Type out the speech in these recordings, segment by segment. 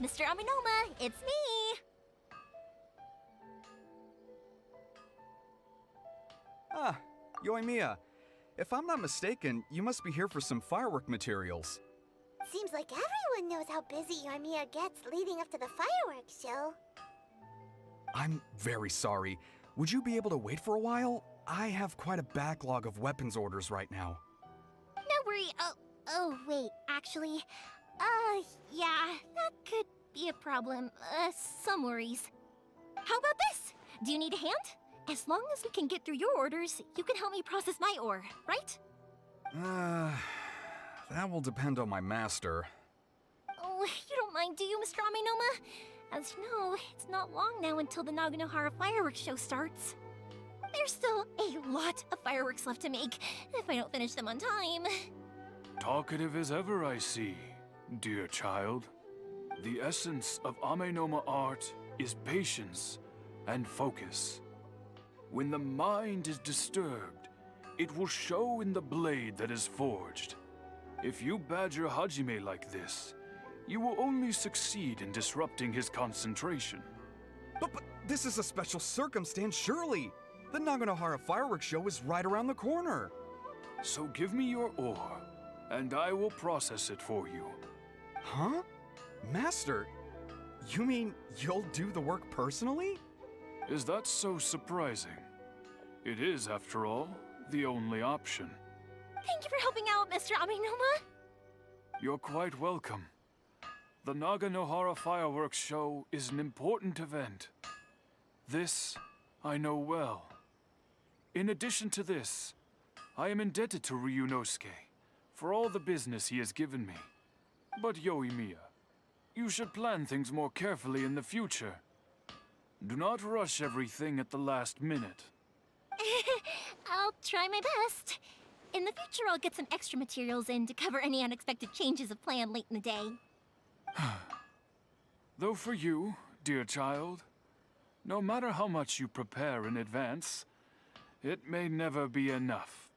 Mr. Aminoma, it's me! Ah, Yoimiya. If I'm not mistaken, you must be here for some firework materials. Seems like everyone knows how busy Yoimiya gets leading up to the fireworks show. I'm very sorry. Would you be able to wait for a while? I have quite a backlog of weapons orders right now. No worry. Oh, wait, actually, yeah, that could be a problem. Some worries. How about this? Do you need a hand? As long as we can get through your orders, you can help me process my ore, right? That will depend on my master. Oh, you don't mind, do you, Mr. Aminoma? As you know, it's not long now until the Naganohara fireworks show starts. There's still a lot of fireworks left to make, if I don't finish them on time. Talkative as ever, I see, dear child. The essence of Amenoma art is patience and focus. When the mind is disturbed, it will show in the blade that is forged. If you badger Hajime like this, you will only succeed in disrupting his concentration. But this is a special circumstance, surely! The Naganohara fireworks show is right around the corner! So give me your ore, and I will process it for you. Huh? Master, you mean you'll do the work personally? Is that so surprising? It is, after all, the only option. Thank you for helping out, Mr. Aminoma. You're quite welcome. The Naganohara fireworks show is an important event. This I know well. In addition to this, I am indebted to Ryunosuke for all the business he has given me. But Yoimiya, you should plan things more carefully in the future. Do not rush everything at the last minute. I'll try my best. In the future, I'll get some extra materials in to cover any unexpected changes of plan late in the day. Though for you, dear child, no matter how much you prepare in advance, it may never be enough.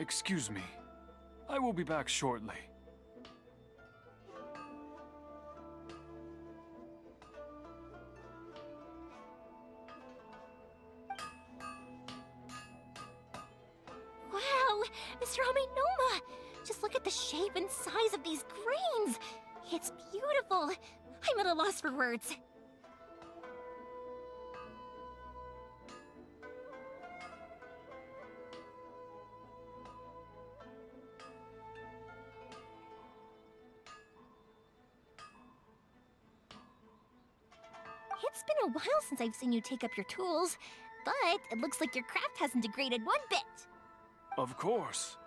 Excuse me. I will be back shortly. Wow, Mr. Amenoma! Just look at the shape and size of these grains! It's beautiful! I'm at a loss for words. It's been a while since I've seen you take up your tools, but it looks like your craft hasn't degraded one bit. Of course.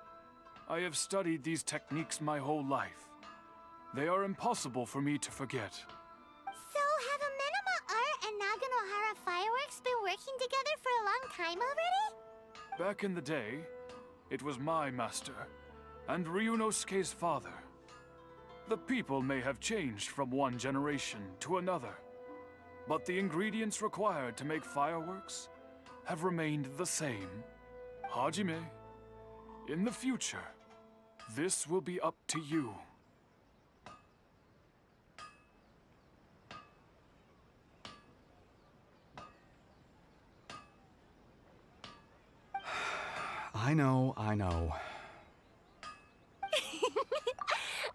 I have studied these techniques my whole life. They are impossible for me to forget. So, have Amenoma Art and Naganohara Fireworks been working together for a long time already? Back in the day, it was my master, and Ryunosuke's father. The people may have changed from one generation to another, but the ingredients required to make fireworks have remained the same. Hajime, in the future, this will be up to you. I know.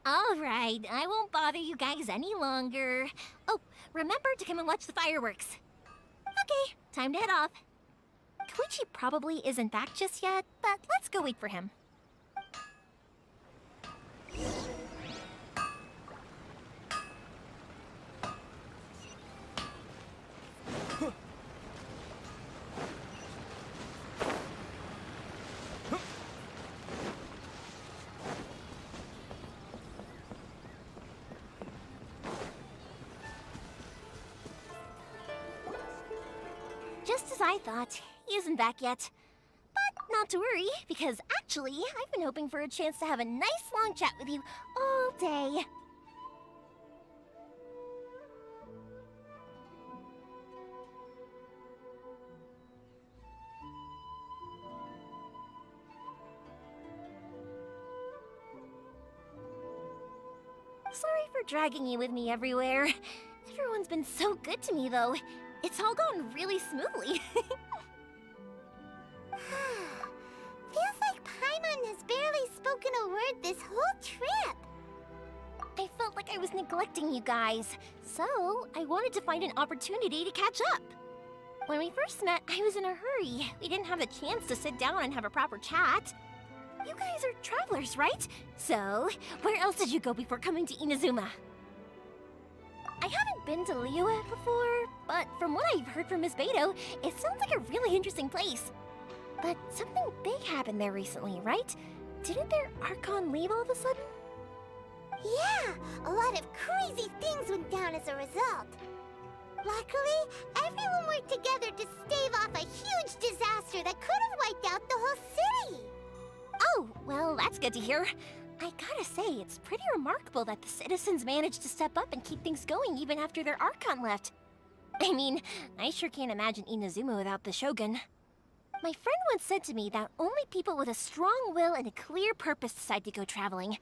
All right, I won't bother you guys any longer. Oh, remember to come and watch the fireworks. Okay, time to head off. Koichi probably isn't back just yet, but let's go wait for him. Just as I thought, he isn't back yet. But not to worry, because actually, I've been hoping for a chance to have a nice long chat with you all day. Sorry for dragging you with me everywhere. Everyone's been so good to me, though. It's all gone really smoothly. Feels like Paimon has barely spoken a word this whole trip. I felt like I was neglecting you guys, so I wanted to find an opportunity to catch up. When we first met, I was in a hurry. We didn't have a chance to sit down and have a proper chat. You guys are travelers, right? So, where else did you go before coming to Inazuma? I haven't been to Liyue before, but from what I've heard from Miss Beto, it sounds like a really interesting place. But something big happened there recently, right? Didn't their Archon leave all of a sudden? Yeah, a lot of crazy things went down as a result. Luckily, everyone worked together to stave off a huge disaster that could have wiped out the whole city. Oh, well, that's good to hear. I gotta say, it's pretty remarkable that the citizens managed to step up and keep things going even after their Archon left. I mean, I sure can't imagine Inazuma without the Shogun. My friend once said to me that only people with a strong will and a clear purpose decide to go traveling.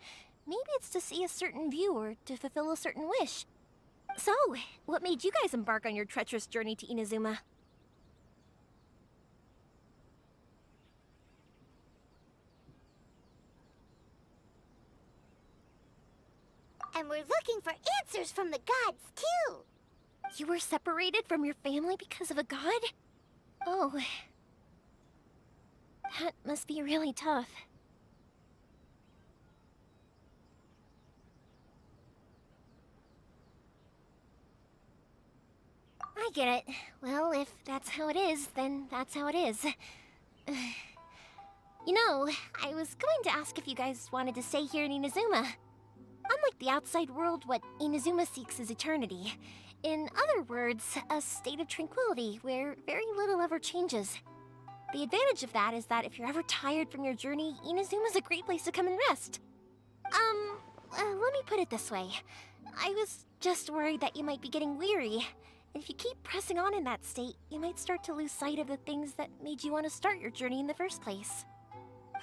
Maybe it's to see a certain view or to fulfill a certain wish. So, what made you guys embark on your treacherous journey to Inazuma? And we're looking for answers from the gods, too. You were separated from your family because of a god? Oh. That must be really tough. I get it. Well, if that's how it is, then that's how it is. You know, I was going to ask if you guys wanted to stay here in Inazuma. Unlike the outside world, what Inazuma seeks is eternity. In other words, a state of tranquility where very little ever changes. The advantage of that is that if you're ever tired from your journey, Inazuma's a great place to come and rest. Let me put it this way. I was just worried that you might be getting weary. And if you keep pressing on in that state, you might start to lose sight of the things that made you want to start your journey in the first place.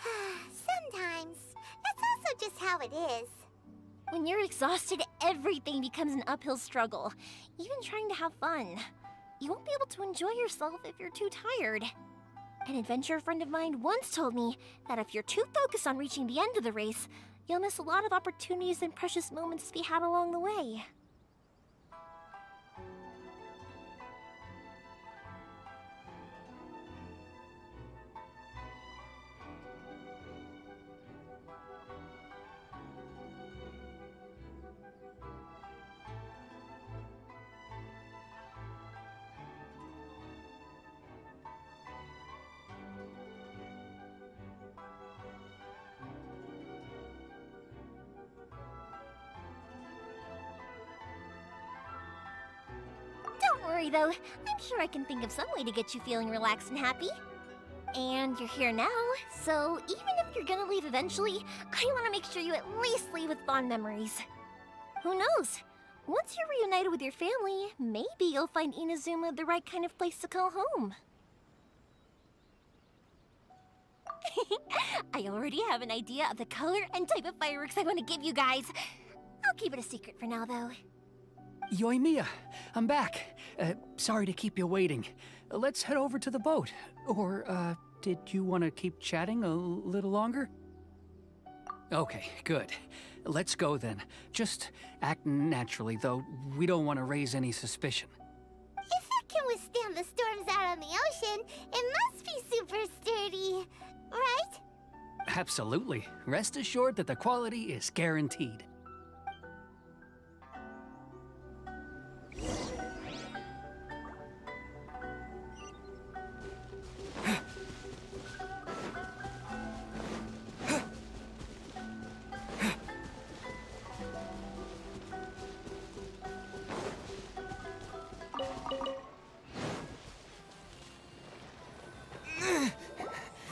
Sometimes. That's also just how it is. When you're exhausted, everything becomes an uphill struggle. Even trying to have fun. You won't be able to enjoy yourself if you're too tired. An adventurer friend of mine once told me that if you're too focused on reaching the end of the race, you'll miss a lot of opportunities and precious moments to be had along the way. Don't worry though, I'm sure I can think of some way to get you feeling relaxed and happy. And you're here now, so even if you're gonna leave eventually, I want to make sure you at least leave with fond memories. Who knows? Once you're reunited with your family, maybe you'll find Inazuma the right kind of place to call home. I already have an idea of the color and type of fireworks I want to give you guys. I'll keep it a secret for now, though. Yoimiya, I'm back. Sorry to keep you waiting. Let's head over to the boat. Or, did you want to keep chatting a little longer? Okay, good. Let's go then. Just act naturally, though. We don't want to raise any suspicion. If it can withstand the storms out on the ocean, it must be super sturdy, right? Absolutely. Rest assured that the quality is guaranteed.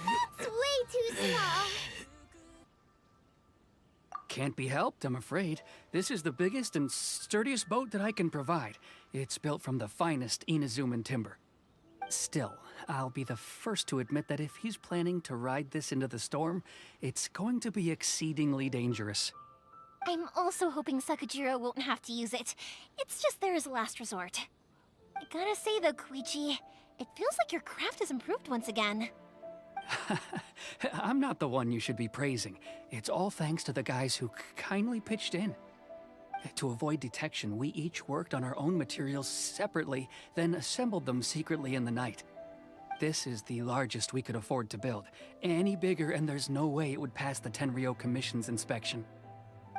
That's way too small. Can't be helped, I'm afraid. This is the biggest and sturdiest boat that I can provide. It's built from the finest Inazuman timber. Still, I'll be the first to admit that if he's planning to ride this into the storm, it's going to be exceedingly dangerous. I'm also hoping Sakajiro won't have to use it. It's just there as a last resort. I gotta say though, Koichi, it feels like your craft has improved once again. I'm not the one you should be praising. It's all thanks to the guys who kindly pitched in. To avoid detection, we each worked on our own materials separately, then assembled them secretly in the night. This is the largest we could afford to build. Any bigger and there's no way it would pass the Tenryou Commission's inspection.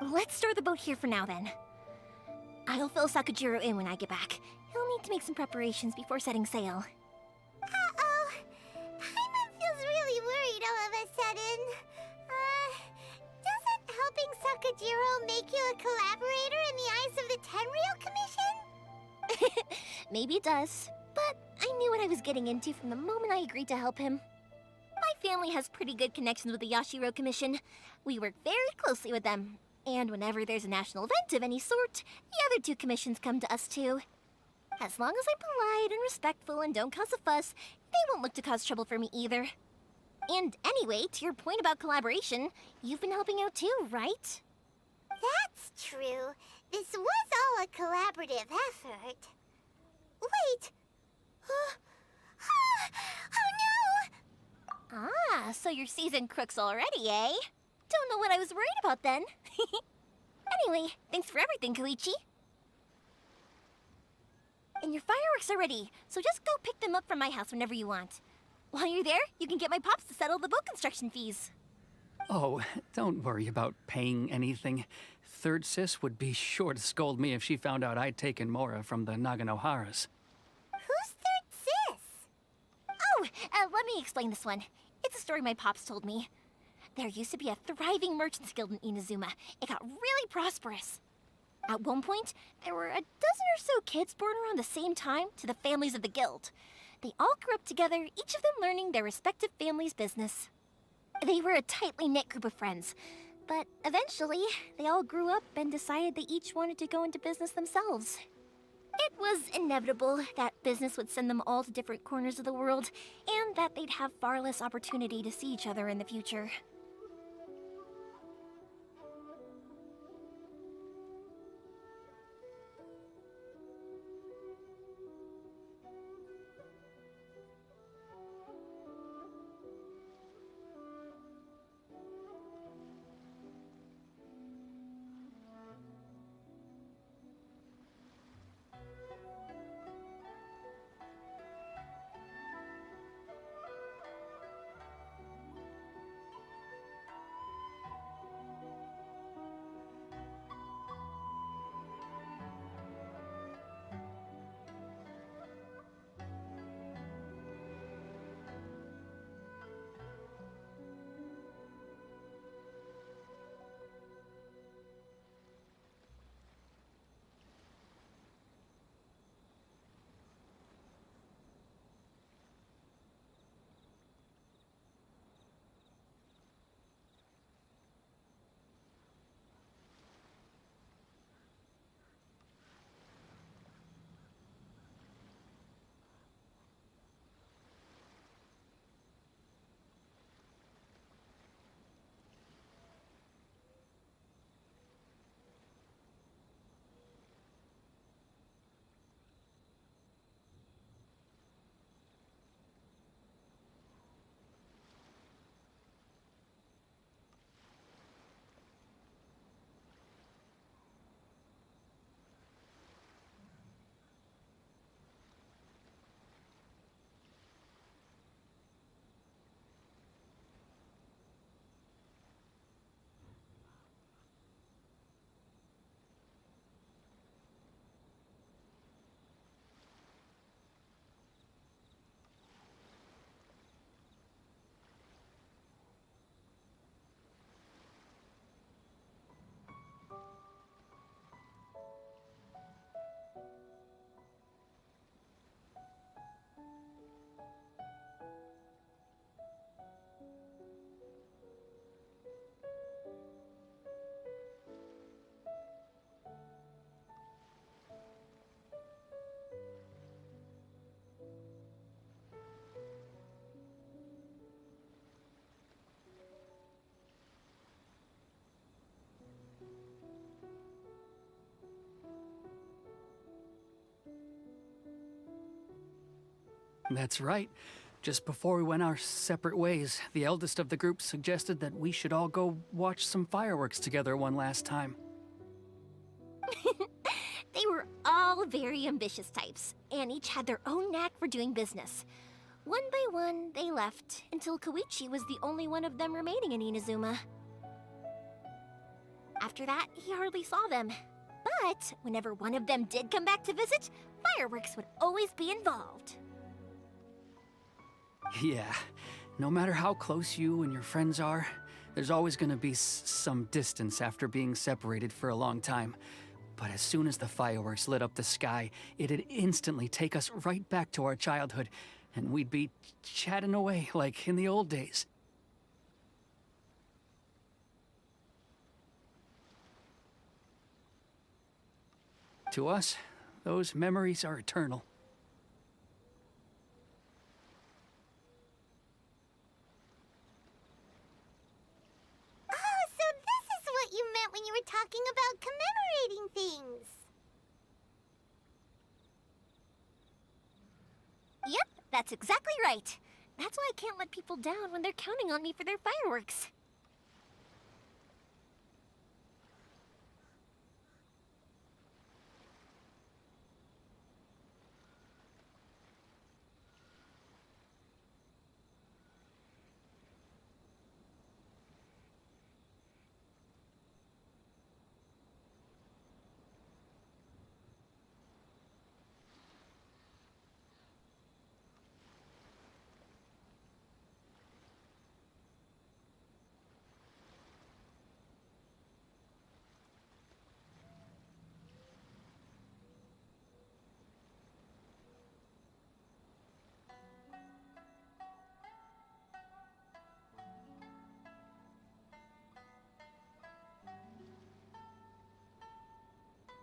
Let's store the boat here for now then. I'll fill Sakajiro in when I get back. He'll need to make some preparations before setting sail. Uh-oh. Paimon feels really worried all of a sudden. Doesn't helping Sakajiro make you a collaborator in the eyes of the Tenryou Commission? Maybe it does, but I knew what I was getting into from the moment I agreed to help him. My family has pretty good connections with the Yashiro Commission. We work very closely with them, and whenever there's a national event of any sort, the other two commissions come to us too. As long as I'm polite and respectful and don't cause a fuss, they won't look to cause trouble for me either. And anyway, to your point about collaboration, you've been helping out too, right? That's true. This was all a collaborative effort. Wait. Oh no! Ah, so you're seasoned crooks already, eh? Don't know what I was worried about then. Anyway, thanks for everything, Koichi. And your fireworks are ready, so just go pick them up from my house whenever you want. While you're there, you can get my pops to settle the boat construction fees. Oh, don't worry about paying anything. Third Sis would be sure to scold me if she found out I'd taken Mora from the Naganoharas. Who's Third Sis? Oh, let me explain this one. It's a story my pops told me. There used to be a thriving merchants guild in Inazuma. It got really prosperous. At one point, there were a dozen or so kids born around the same time to the families of the guild. They all grew up together, each of them learning their respective family's business. They were a tightly knit group of friends, but eventually, they all grew up and decided they each wanted to go into business themselves. It was inevitable that business would send them all to different corners of the world, and that they'd have far less opportunity to see each other in the future. That's right. Just before we went our separate ways, the eldest of the group suggested that we should all go watch some fireworks together one last time. They were all very ambitious types, and each had their own knack for doing business. One by one, they left, until Koichi was the only one of them remaining in Inazuma. After that, he hardly saw them. But whenever one of them did come back to visit, fireworks would always be involved. Yeah, no matter how close you and your friends are, there's always gonna be some distance after being separated for a long time. But as soon as the fireworks lit up the sky, it'd instantly take us right back to our childhood, and we'd be chatting away like in the old days. To us, those memories are eternal. Oh, so this is what you meant when you were talking about commemorating things. Yep, that's exactly right. That's why I can't let people down when they're counting on me for their fireworks.